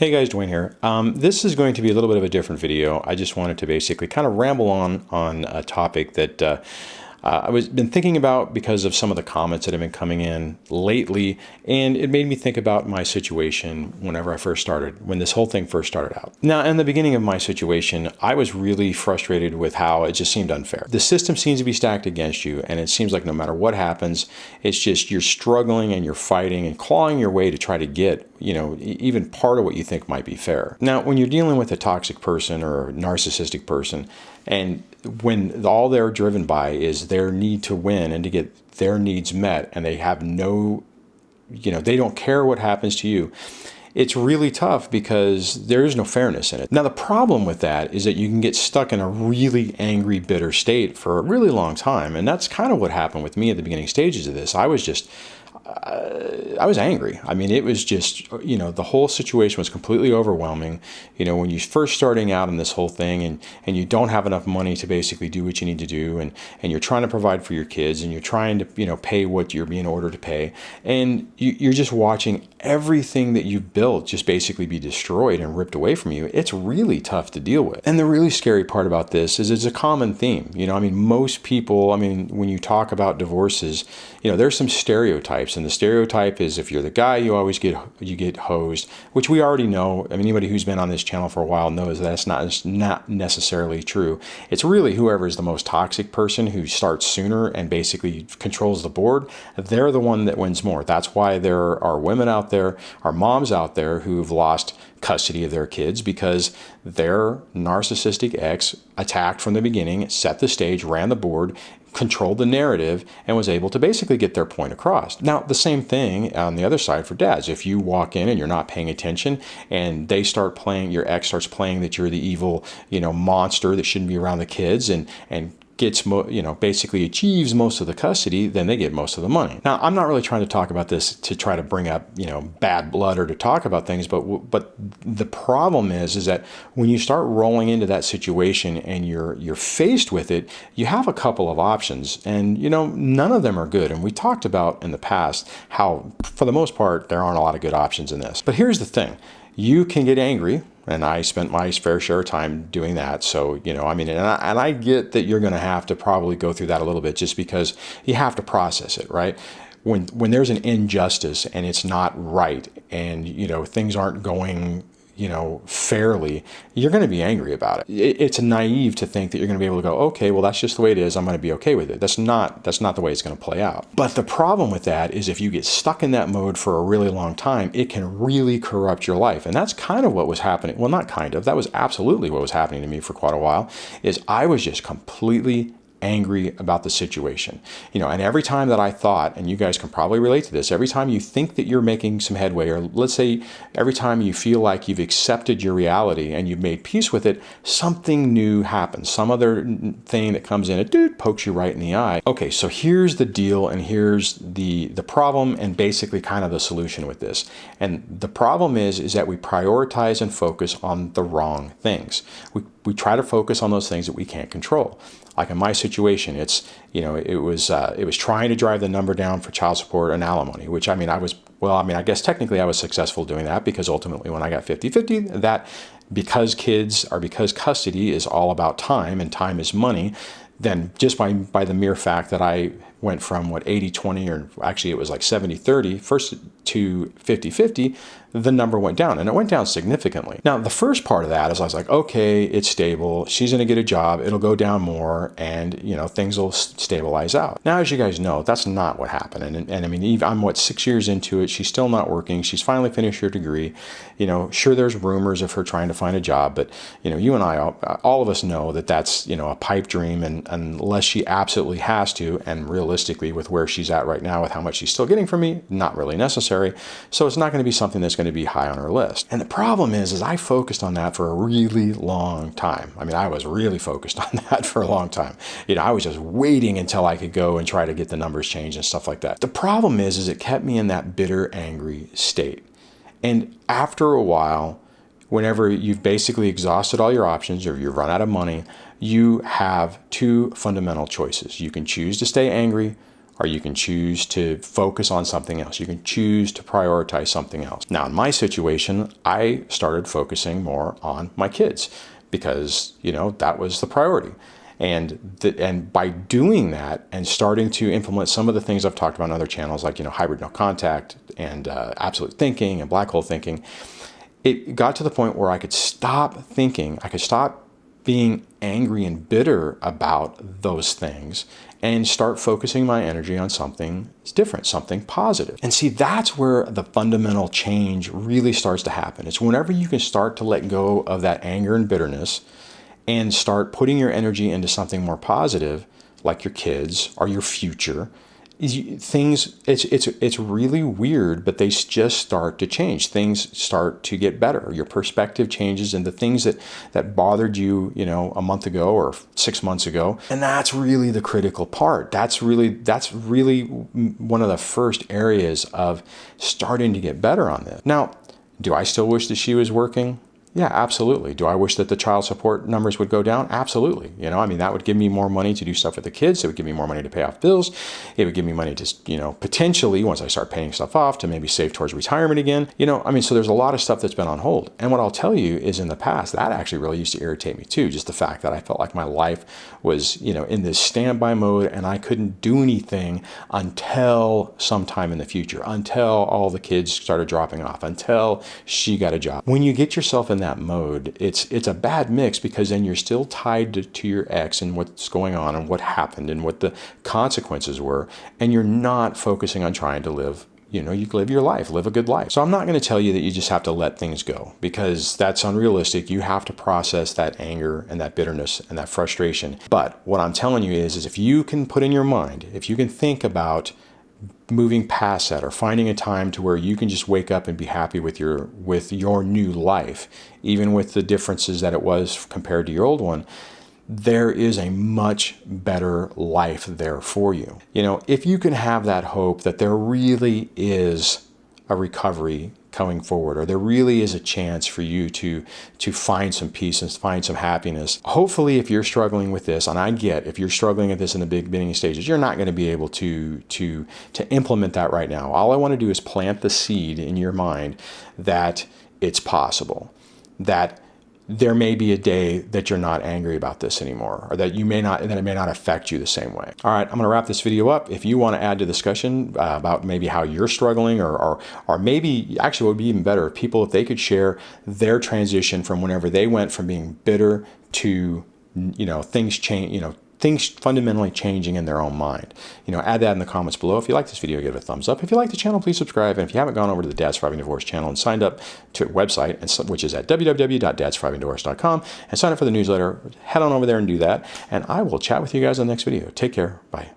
Hey guys, Dwayne here. This is going to be a little bit of a different video. I just wanted to basically kind of ramble on a topic that I've been thinking about because of some of the comments that have been coming in lately, and it made me think about my situation whenever I first started, when this whole thing first started out. Now, in the beginning of my situation, I was really frustrated with how it just seemed unfair. The system seems to be stacked against you, and it seems like no matter what happens, it's just you're struggling and you're fighting and clawing your way to try to get, even part of what you think might be fair. Now, when you're dealing with a toxic person or a narcissistic person, and when all they're driven by is their need to win and to get their needs met, and they have no, they don't care what happens to you, it's really tough because there is no fairness in it. Now, the problem with that is that you can get stuck in a really angry, bitter state for a really long time. And that's kind of what happened with me at the beginning stages of this. I was angry. I mean, it was just, the whole situation was completely overwhelming. When you're first starting out in this whole thing and you don't have enough money to basically do what you need to do, and you're trying to provide for your kids, and you're trying to, pay what you're being ordered to pay. And you're just watching everything that you've built just basically be destroyed and ripped away from you. It's really tough to deal with. And the really scary part about this is it's a common theme. Most people, when you talk about divorces, there's some stereotypes. And the stereotype is if you're the guy, you get hosed, which we already know. Anybody who's been on this channel for a while knows that's not necessarily true. It's really whoever is the most toxic person who starts sooner and basically controls the board. They're the one that wins more. That's why there are women out there, are moms out there who've lost custody of their kids because their narcissistic ex attacked from the beginning, set the stage, ran the board, controlled the narrative, and was able to basically get their point across. Now, the same thing on the other side for dads. If you walk in and you're not paying attention and they start playing, your ex starts playing that you're the evil, monster that shouldn't be around the kids and gets, basically achieves most of the custody, then they get most of the money. Now, I'm not really trying to talk about this to try to bring up, bad blood or to talk about things, but the problem is that when you start rolling into that situation and you're faced with it, you have a couple of options, and none of them are good. And we talked about in the past how, for the most part, there aren't a lot of good options in this. But here's the thing. You can get angry, and I spent my fair share of time doing that. So, and I get that you're going to have to probably go through that a little bit just because you have to process it, right? When there's an injustice and it's not right and, things aren't going fairly, you're going to be angry about it. It's naive to think that you're going to be able to go, okay, well, that's just the way it is. I'm going to be okay with it. That's not the way it's going to play out. But the problem with that is if you get stuck in that mode for a really long time, it can really corrupt your life. And that's kind of what was happening. Well, not kind of, that was absolutely what was happening to me for quite a while, is I was just completely angry about the situation. And every time that I thought, and you guys can probably relate to this, every time you think that you're making some headway, or let's say every time you feel like you've accepted your reality and you've made peace with it, something new happens. Some other thing that comes in, it pokes you right in the eye. Okay, so here's the deal, and here's the problem, and basically kind of the solution with this. And the problem is that we prioritize and focus on the wrong things. We try to focus on those things that we can't control. Like in my situation, it was trying to drive the number down for child support and alimony, which I guess technically I was successful doing that, because ultimately when I got 50-50, that because custody is all about time and time is money, then just by the mere fact that I went from 80-20, or actually it was like 70-30 first to 50-50, the number went down, and it went down significantly. Now, the first part of that is I was like, okay, it's stable. She's going to get a job. It'll go down more, and, things will stabilize out. Now, as you guys know, that's not what happened. And I'm 6 years into it. She's still not working. She's finally finished her degree. Sure, there's rumors of her trying to find a job, but, you and I, all of us know that that's, a pipe dream, and unless she absolutely has to, and realistically with where she's at right now with how much she's still getting from me, not really necessary. So it's not going to be something that's going to be high on her list. And the problem is I focused on that for a really long time. I was really focused on that for a long time. I was just waiting until I could go and try to get the numbers changed and stuff like that. The problem is it kept me in that bitter, angry state. And after a while, whenever you've basically exhausted all your options or you've run out of money, you have two fundamental choices. You can choose to stay angry, or you can choose to focus on something else. You can choose to prioritize something else. Now, in my situation, I started focusing more on my kids because, that was the priority. And by doing that and starting to implement some of the things I've talked about on other channels, like, hybrid no contact and absolute thinking and black hole thinking, it got to the point where I could stop thinking, I could stop being angry and bitter about those things and start focusing my energy on something different, something positive. And see, that's where the fundamental change really starts to happen. It's whenever you can start to let go of that anger and bitterness and start putting your energy into something more positive, like your kids or your future. It's really weird, but they just start to change. Things start to get better. Your perspective changes, and the things that bothered you, a month ago or 6 months ago. And that's really the critical part. That's really one of the first areas of starting to get better on this. Now, do I still wish that she was working? Yeah, absolutely. Do I wish that the child support numbers would go down? Absolutely. That would give me more money to do stuff with the kids. It would give me more money to pay off bills. It would give me money to, potentially, once I start paying stuff off, to maybe save towards retirement again. So there's a lot of stuff that's been on hold. And what I'll tell you is, in the past, that actually really used to irritate me too. Just the fact that I felt like my life was, in this standby mode, and I couldn't do anything until sometime in the future, until all the kids started dropping off, until she got a job. When you get yourself in that mode, it's a bad mix, because then you're still tied to your ex and what's going on and what happened and what the consequences were, and you're not focusing on trying to live, you live your life, live a good life. So I'm not going to tell you that you just have to let things go, because that's unrealistic. You have to process that anger and that bitterness and that frustration. But what I'm telling you is if you can put in your mind, if you can think about moving past that, or finding a time to where you can just wake up and be happy with your new life, even with the differences that it was compared to your old one, there is a much better life there for you. If you can have that hope that there really is a recovery coming forward, or there really is a chance for you to find some peace and find some happiness. Hopefully, if you're struggling with this, and if you're struggling at this in the beginning stages, you're not going to be able to implement that right now. All I want to do is plant the seed in your mind that it's possible, that there may be a day that you're not angry about this anymore, or that it may not affect you the same way. All right, I'm going to wrap this video up. If you want to add to the discussion about maybe how you're struggling, or maybe actually what would be even better if they could share their transition from whenever they went from being bitter to things change, things fundamentally changing in their own mind. Add that in the comments below. If you like this video, give it a thumbs up. If you like the channel, please subscribe. And if you haven't gone over to the Dad Surviving Divorce channel and signed up to a website, which is at www.dadsurvivingdivorce.com, and sign up for the newsletter, head on over there and do that. And I will chat with you guys on the next video. Take care. Bye.